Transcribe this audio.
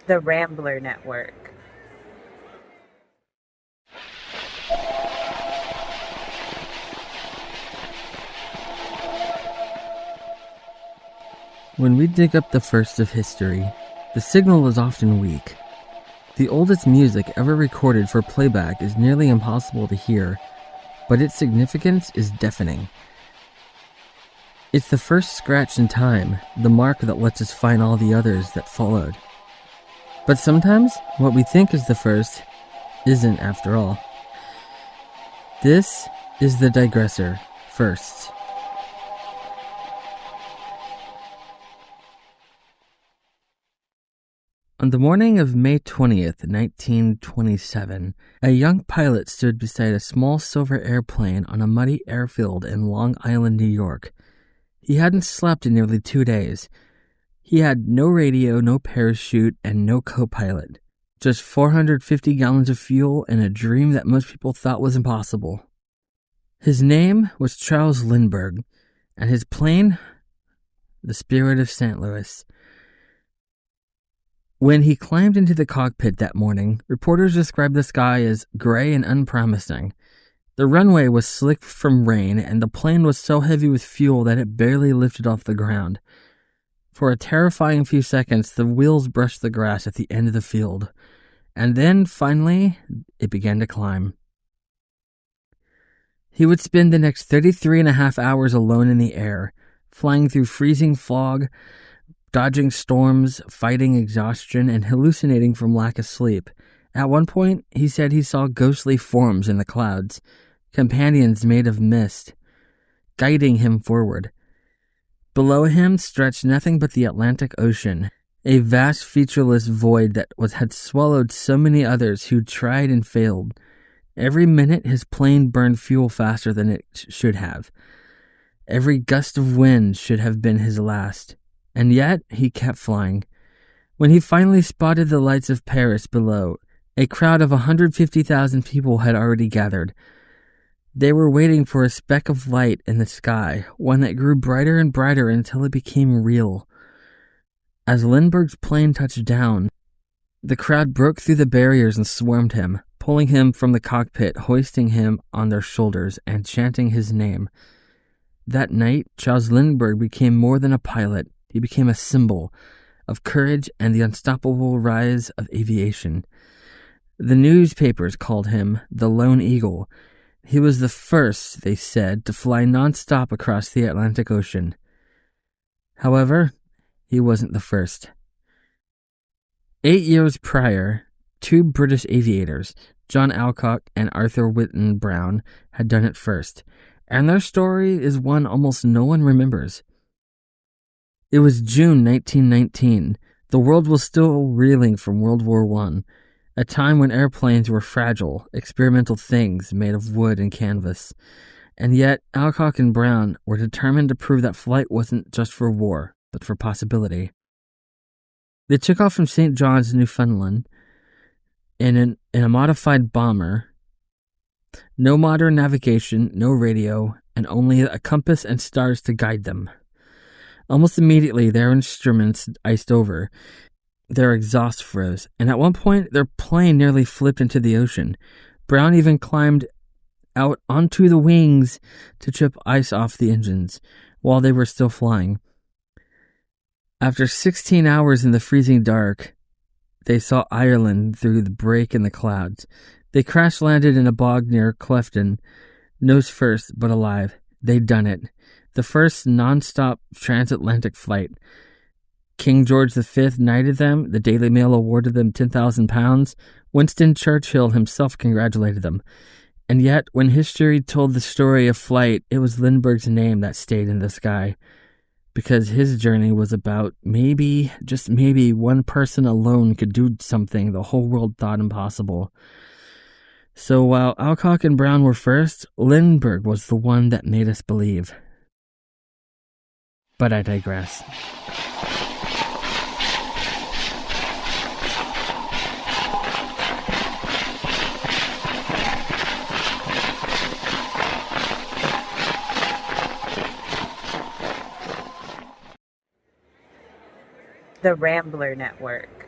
The Rambler Network. When we dig up the first of history, the signal is often weak. The oldest music ever recorded for playback is nearly impossible to hear, but its significance is deafening. It's the first scratch in time, the mark that lets us find all the others that followed. But sometimes, what we think is the first isn't after all. This is the Digressor Firsts. On the morning of May 20th, 1927, a young pilot stood beside a small silver airplane on a muddy airfield in Long Island, New York. He hadn't slept in nearly 2 days. He had no radio, no parachute, and no co-pilot. Just 450 gallons of fuel and a dream that most people thought was impossible. His name was Charles Lindbergh, and his plane, the Spirit of St. Louis. When he climbed into the cockpit that morning, reporters described the sky as gray and unpromising. The runway was slick from rain, and the plane was so heavy with fuel that it barely lifted off the ground. For a terrifying few seconds, the wheels brushed the grass at the end of the field, and then, finally, it began to climb. He would spend the next 33.5 hours alone in the air, flying through freezing fog, dodging storms, fighting exhaustion, and hallucinating from lack of sleep. At one point, he said he saw ghostly forms in the clouds, companions made of mist, guiding him forward. Below him stretched nothing but the Atlantic Ocean, a vast featureless void that had swallowed so many others who tried and failed. Every minute his plane burned fuel faster than it should have. Every gust of wind should have been his last. And yet, he kept flying. When he finally spotted the lights of Paris below, a crowd of 150,000 people had already gathered. They were waiting for a speck of light in the sky, one that grew brighter and brighter until it became real. As Lindbergh's plane touched down, the crowd broke through the barriers and swarmed him, pulling him from the cockpit, hoisting him on their shoulders, and chanting his name. That night, Charles Lindbergh became more than a pilot. He became a symbol of courage and the unstoppable rise of aviation. The newspapers called him the Lone Eagle. He was the first, they said, to fly nonstop across the Atlantic Ocean. However, he wasn't the first. 8 years prior, 2 British aviators, John Alcock and Arthur Whitten Brown, had done it first, and their story is one almost no one remembers. It was June 1919. The world was still reeling from World War I, a time when airplanes were fragile, experimental things made of wood and canvas. And yet, Alcock and Brown were determined to prove that flight wasn't just for war, but for possibility. They took off from St. John's, Newfoundland, in a modified bomber. No modern navigation, no radio, and only a compass and stars to guide them. Almost immediately, their instruments iced over. Their exhaust froze, and at one point, their plane nearly flipped into the ocean. Brown even climbed out onto the wings to chip ice off the engines while they were still flying. After 16 hours in the freezing dark, they saw Ireland through the break in the clouds. They crash-landed in a bog near Clefden, nose first, but alive. They'd done it. The first non-stop transatlantic flight. King George V knighted them. The Daily Mail awarded them £10,000. Winston Churchill himself congratulated them. And yet, when history told the story of flight, it was Lindbergh's name that stayed in the sky. Because his journey was about maybe, just maybe, one person alone could do something the whole world thought impossible. So while Alcock and Brown were first, Lindbergh was the one that made us believe. But I digress. The Rambler Network.